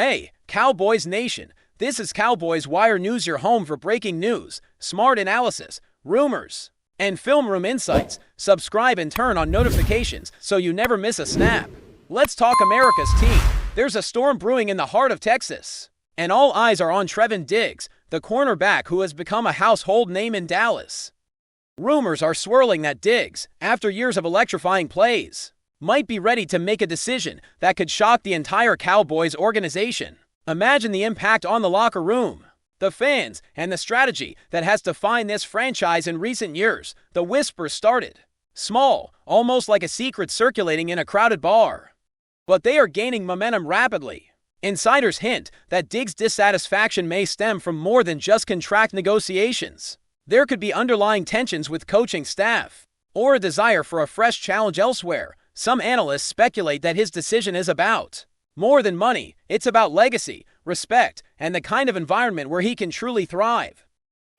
Hey, Cowboys Nation, this is Cowboys Wire News, your home for breaking news, smart analysis, rumors, and film room insights. Subscribe and turn on notifications so you never miss a snap. Let's talk America's team. There's a storm brewing in the heart of Texas, and all eyes are on Trevon Diggs, the cornerback who has become a household name in Dallas. Rumors are swirling that Diggs, after years of electrifying plays, might be ready to make a decision that could shock the entire Cowboys organization. Imagine the impact on the locker room, the fans, and the strategy that has defined this franchise in recent years. The whispers started small, almost like a secret circulating in a crowded bar, but they are gaining momentum rapidly. Insiders hint that Diggs' dissatisfaction may stem from more than just contract negotiations. There could be underlying tensions with coaching staff, or a desire for a fresh challenge elsewhere. Some analysts speculate that his decision is about more than money. It's about legacy, respect, and the kind of environment where he can truly thrive.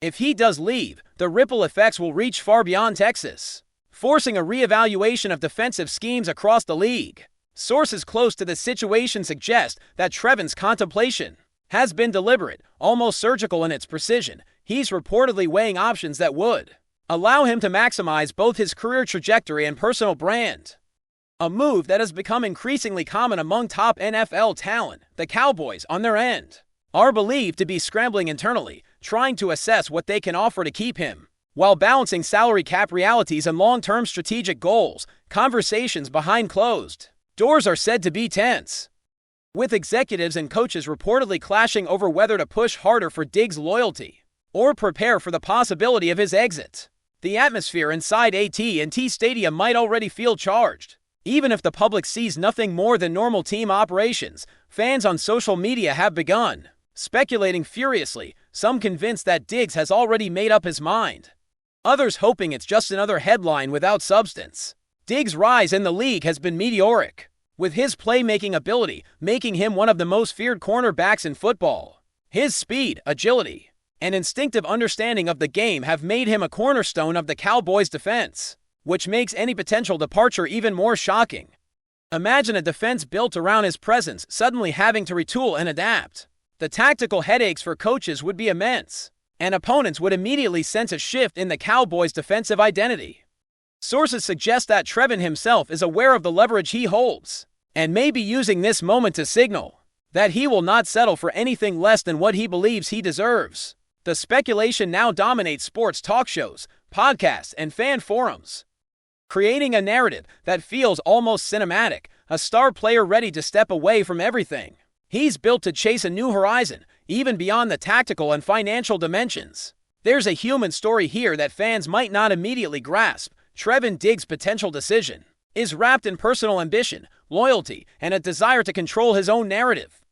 If he does leave, the ripple effects will reach far beyond Texas, forcing a reevaluation of defensive schemes across the league. Sources close to the situation suggest that Trevon's contemplation has been deliberate, almost surgical in its precision. He's reportedly weighing options that would allow him to maximize both his career trajectory and personal brand. A move that has become increasingly common among top NFL talent. The Cowboys, on their end, are believed to be scrambling internally, trying to assess what they can offer to keep him, while balancing salary cap realities and long-term strategic goals. Conversations behind closed doors are said to be tense, with executives and coaches reportedly clashing over whether to push harder for Diggs' loyalty or prepare for the possibility of his exit. The atmosphere inside AT&T Stadium might already feel charged. Even if the public sees nothing more than normal team operations, fans on social media have begun speculating furiously, some convinced that Diggs has already made up his mind, others hoping it's just another headline without substance. Diggs' rise in the league has been meteoric, with his playmaking ability making him one of the most feared cornerbacks in football. His speed, agility, and instinctive understanding of the game have made him a cornerstone of the Cowboys' defense, which makes any potential departure even more shocking. Imagine a defense built around his presence suddenly having to retool and adapt. The tactical headaches for coaches would be immense, and opponents would immediately sense a shift in the Cowboys' defensive identity. Sources suggest that Trevon himself is aware of the leverage he holds, and may be using this moment to signal that he will not settle for anything less than what he believes he deserves. The speculation now dominates sports talk shows, podcasts, and fan forums, creating a narrative that feels almost cinematic. A star player ready to step away from everything he's built to chase a new horizon, even beyond the tactical and financial dimensions. There's a human story here that fans might not immediately grasp. Trevon Diggs' potential decision is wrapped in personal ambition, loyalty, and a desire to control his own narrative.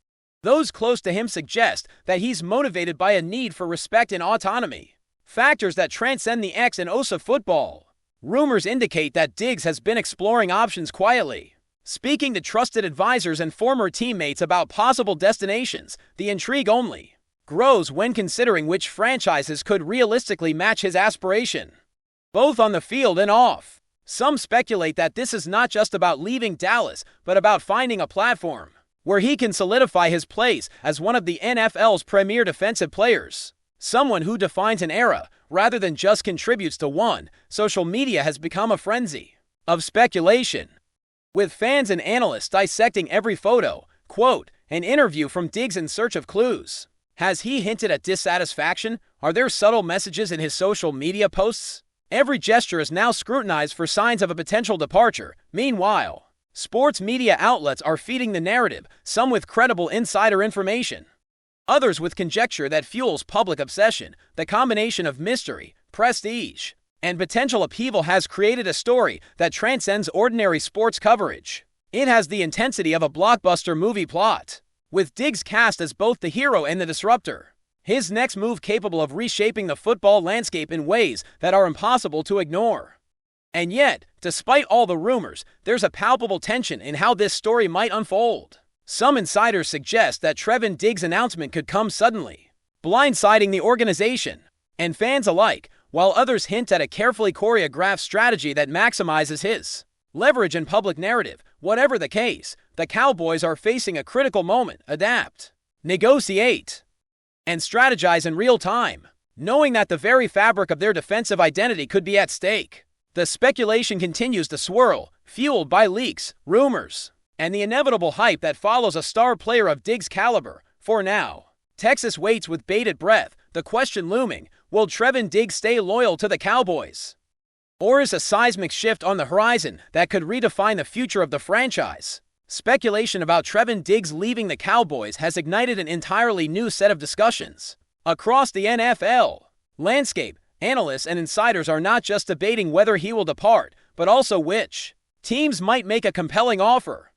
Those close to him suggest that he's motivated by a need for respect and autonomy, factors that transcend the X and O's of football. Rumors indicate that Diggs has been exploring options quietly, speaking to trusted advisors and former teammates about possible destinations. The intrigue only grows when considering which franchises could realistically match his aspiration, both on the field and off. Some speculate that this is not just about leaving Dallas, but about finding a platform where he can solidify his place as one of the NFL's premier defensive players, someone who defines an era rather than just contributes to one. Social media has become a frenzy of speculation, with fans and analysts dissecting every photo, quote, an interview from Diggs in search of clues. Has he hinted at dissatisfaction? Are there subtle messages in his social media posts? Every gesture is now scrutinized for signs of a potential departure. Meanwhile, sports media outlets are feeding the narrative, some with credible insider information, others with conjecture that fuels public obsession. The combination of mystery, prestige, and potential upheaval has created a story that transcends ordinary sports coverage. It has the intensity of a blockbuster movie plot, with Diggs cast as both the hero and the disruptor. His next move capable of reshaping the football landscape in ways that are impossible to ignore. And yet, despite all the rumors, there's a palpable tension in how this story might unfold. Some insiders suggest that Trevon Diggs' announcement could come suddenly, blindsiding the organization and fans alike, while others hint at a carefully choreographed strategy that maximizes his leverage, and public narrative. Whatever the case, the Cowboys are facing a critical moment. Adapt, negotiate, and strategize in real time, knowing that the very fabric of their defensive identity could be at stake. The speculation continues to swirl, fueled by leaks, rumors, and the inevitable hype that follows a star player of Diggs' caliber. For now, Texas waits with bated breath, the question looming: will Trevon Diggs stay loyal to the Cowboys? Or is a seismic shift on the horizon that could redefine the future of the franchise? Speculation about Trevon Diggs leaving the Cowboys has ignited an entirely new set of discussions across the NFL landscape. Analysts and insiders are not just debating whether he will depart, but also which teams might make a compelling offer.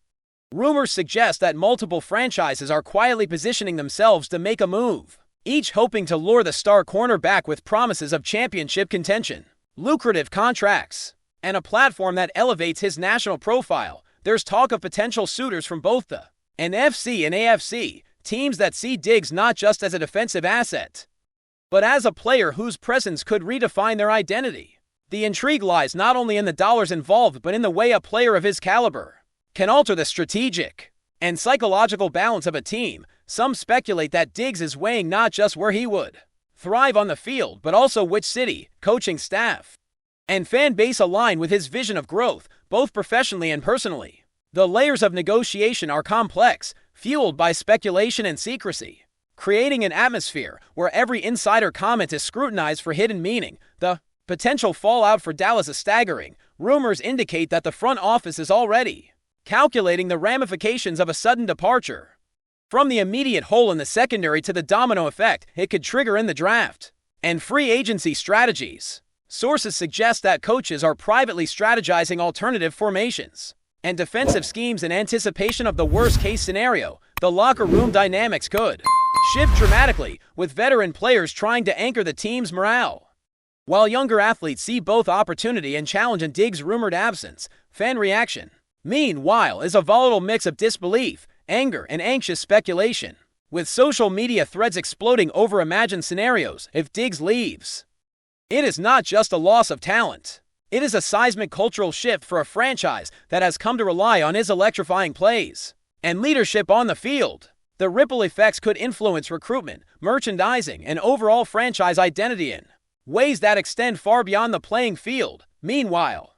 Rumors suggest that multiple franchises are quietly positioning themselves to make a move, each hoping to lure the star cornerback with promises of championship contention, lucrative contracts, and a platform that elevates his national profile. There's talk of potential suitors from both the NFC and AFC, teams that see Diggs not just as a defensive asset, but as a player whose presence could redefine their identity. The intrigue lies not only in the dollars involved, but in the way a player of his caliber can alter the strategic and psychological balance of a team. Some speculate that Diggs is weighing not just where he would thrive on the field, but also which city, coaching staff, and fan base align with his vision of growth, both professionally and personally. The layers of negotiation are complex, fueled by speculation and secrecy, creating an atmosphere where every insider comment is scrutinized for hidden meaning. The potential fallout for Dallas is staggering. Rumors indicate that the front office is already calculating the ramifications of a sudden departure. From the immediate hole in the secondary to the domino effect it could trigger in the draft and free agency strategies. Sources suggest that coaches are privately strategizing alternative formations and defensive schemes in anticipation of the worst-case scenario. The locker room dynamics could shift dramatically, with veteran players trying to anchor the team's morale, while younger athletes see both opportunity and challenge in Diggs' rumored absence. Fan reaction, meanwhile, is a volatile mix of disbelief, anger, and anxious speculation, with social media threads exploding over imagined scenarios. If Diggs leaves, it is not just a loss of talent. It is a seismic cultural shift for a franchise that has come to rely on his electrifying plays and leadership on the field. The ripple effects could influence recruitment, merchandising, and overall franchise identity in ways that extend far beyond the playing field. Meanwhile,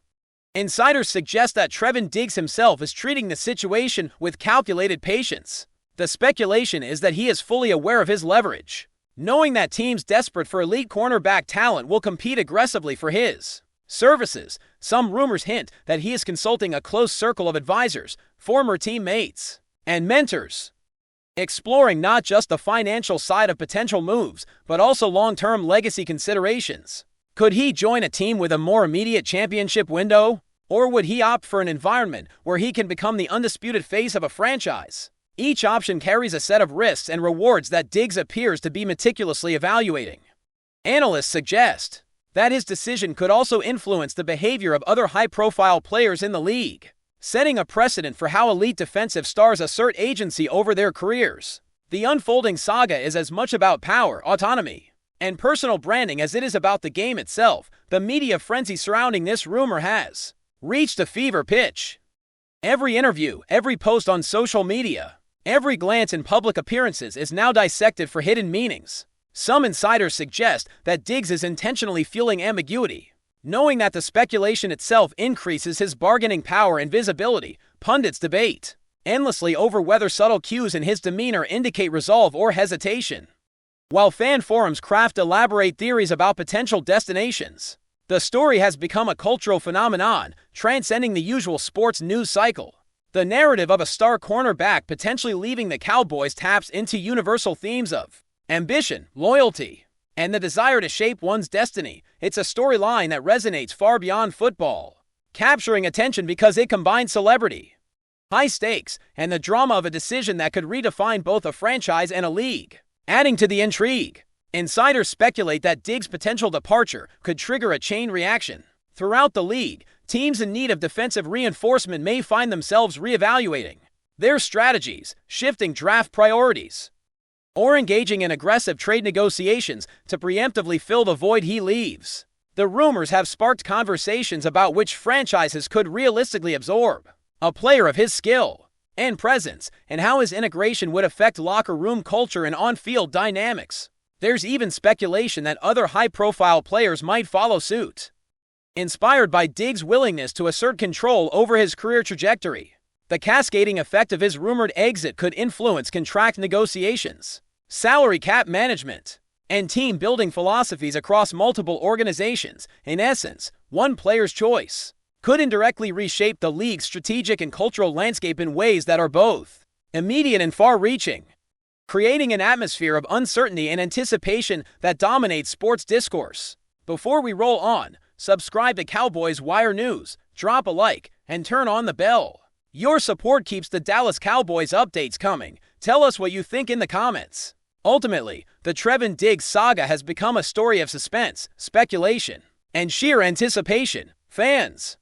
insiders suggest that Trevon Diggs himself is treating the situation with calculated patience. The speculation is that he is fully aware of his leverage, knowing that teams desperate for elite cornerback talent will compete aggressively for his services. Some rumors hint that he is consulting a close circle of advisors, former teammates, and mentors, exploring not just the financial side of potential moves, but also long-term legacy considerations. Could he join a team with a more immediate championship window? Or would he opt for an environment where he can become the undisputed face of a franchise? Each option carries a set of risks and rewards that Diggs appears to be meticulously evaluating. Analysts suggest that his decision could also influence the behavior of other high-profile players in the league, setting a precedent for how elite defensive stars assert agency over their careers. The unfolding saga is as much about power, autonomy, and personal branding as it is about the game itself. The media frenzy surrounding this rumor has reached a fever pitch. Every interview, every post on social media, every glance in public appearances is now dissected for hidden meanings. Some insiders suggest that Diggs is intentionally fueling ambiguity, knowing that the speculation itself increases his bargaining power and visibility. Pundits debate endlessly over whether subtle cues in his demeanor indicate resolve or hesitation, while fan forums craft elaborate theories about potential destinations. The story has become a cultural phenomenon, transcending the usual sports news cycle. The narrative of a star cornerback potentially leaving the Cowboys taps into universal themes of ambition, loyalty, and the desire to shape one's destiny. It's a storyline that resonates far beyond football, capturing attention because it combines celebrity, high stakes, and the drama of a decision that could redefine both a franchise and a league. Adding to the intrigue, insiders speculate that Diggs' potential departure could trigger a chain reaction. Throughout the league, teams in need of defensive reinforcement may find themselves reevaluating their strategies, shifting draft priorities, or engaging in aggressive trade negotiations to preemptively fill the void he leaves. The rumors have sparked conversations about which franchises could realistically absorb a player of his skill and presence, and how his integration would affect locker room culture and on-field dynamics. There's even speculation that other high-profile players might follow suit, inspired by Diggs' willingness to assert control over his career trajectory. The cascading effect of his rumored exit could influence contract negotiations, salary cap management, and team-building philosophies across multiple organizations. In essence, one player's choice could indirectly reshape the league's strategic and cultural landscape in ways that are both immediate and far-reaching, creating an atmosphere of uncertainty and anticipation that dominates sports discourse. Before we roll on, subscribe to Cowboys Wire News, drop a like, and turn on the bell. Your support keeps the Dallas Cowboys updates coming. Tell us what you think in the comments. Ultimately, the Trevon Diggs saga has become a story of suspense, speculation, and sheer anticipation. Fans,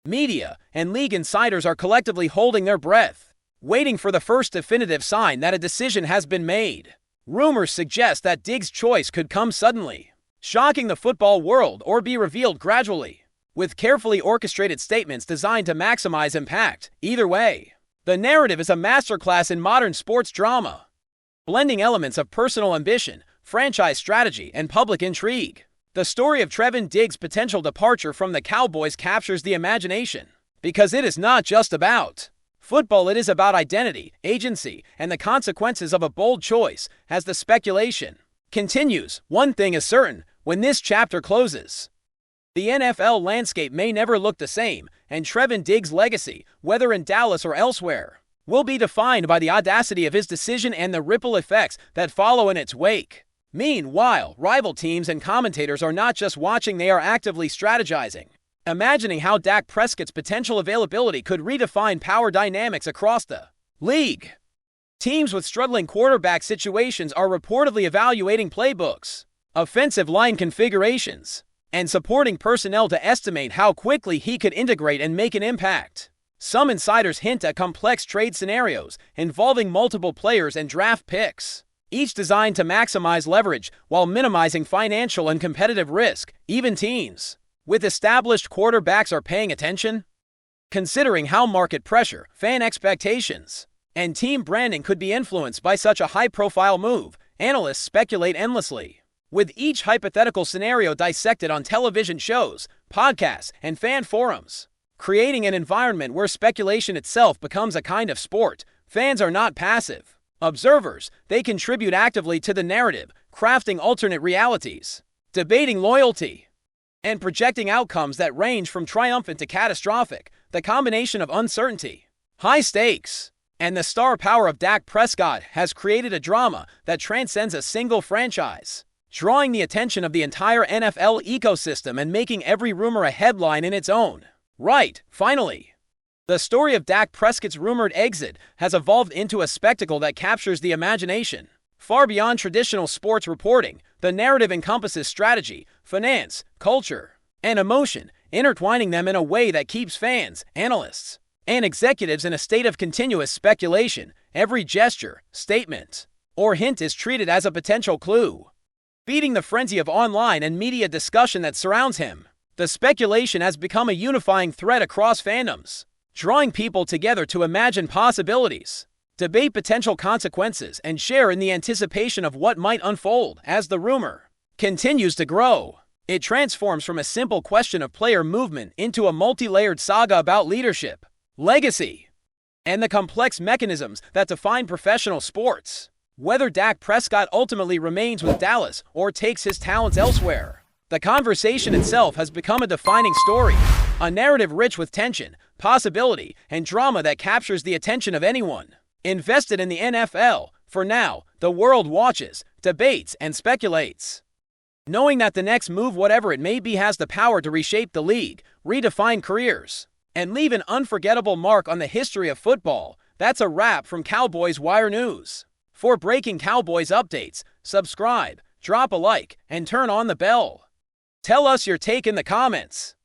media, and league insiders are collectively holding their breath, waiting for the first definitive sign that a decision has been made. Rumors suggest that Diggs' choice could come suddenly, shocking the football world, or be revealed gradually, with carefully orchestrated statements designed to maximize impact. Either way, the narrative is a masterclass in modern sports drama, blending elements of personal ambition, franchise strategy, and public intrigue. The story of Trevon Diggs' potential departure from the Cowboys captures the imagination, because it is not just about football, it is about identity, agency, and the consequences of a bold choice. As the speculation continues, one thing is certain: when this chapter closes, the NFL landscape may never look the same, and Trevon Diggs' legacy, whether in Dallas or elsewhere, will be defined by the audacity of his decision and the ripple effects that follow in its wake. Meanwhile, rival teams and commentators are not just watching, they are actively strategizing, imagining how Dak Prescott's potential availability could redefine power dynamics across the league. Teams with struggling quarterback situations are reportedly evaluating playbooks, offensive line configurations, and supporting personnel to estimate how quickly he could integrate and make an impact. Some insiders hint at complex trade scenarios involving multiple players and draft picks, each designed to maximize leverage while minimizing financial and competitive risk. Even teams with established quarterbacks are paying attention, considering how market pressure, fan expectations, and team branding could be influenced by such a high-profile move. Analysts speculate endlessly, with each hypothetical scenario dissected on television shows, podcasts, and fan forums, creating an environment where speculation itself becomes a kind of sport. Fans are not passive observers. They contribute actively to the narrative, crafting alternate realities, debating loyalty, and projecting outcomes that range from triumphant to catastrophic. The combination of uncertainty, high stakes, and the star power of Dak Prescott has created a drama that transcends a single franchise, drawing the attention of the entire NFL ecosystem and making every rumor a headline in its own right. Finally, the story of Dak Prescott's rumored exit has evolved into a spectacle that captures the imagination. Far beyond traditional sports reporting, the narrative encompasses strategy, finance, culture, and emotion, intertwining them in a way that keeps fans, analysts, and executives in a state of continuous speculation. Every gesture, statement, or hint is treated as a potential clue, feeding the frenzy of online and media discussion that surrounds him. The speculation has become a unifying thread across fandoms, drawing people together to imagine possibilities, debate potential consequences, and share in the anticipation of what might unfold. As the rumor continues to grow, it transforms from a simple question of player movement into a multi-layered saga about leadership, legacy, and the complex mechanisms that define professional sports. Whether Dak Prescott ultimately remains with Dallas or takes his talents elsewhere, the conversation itself has become a defining story, a narrative rich with tension, possibility, and drama that captures the attention of anyone invested in the NFL. For now, the world watches, debates, and speculates, knowing that the next move, whatever it may be, has the power to reshape the league, redefine careers, and leave an unforgettable mark on the history of football. That's a wrap from Cowboys Wire News. For breaking Cowboys updates, subscribe, drop a like, and turn on the bell. Tell us your take in the comments.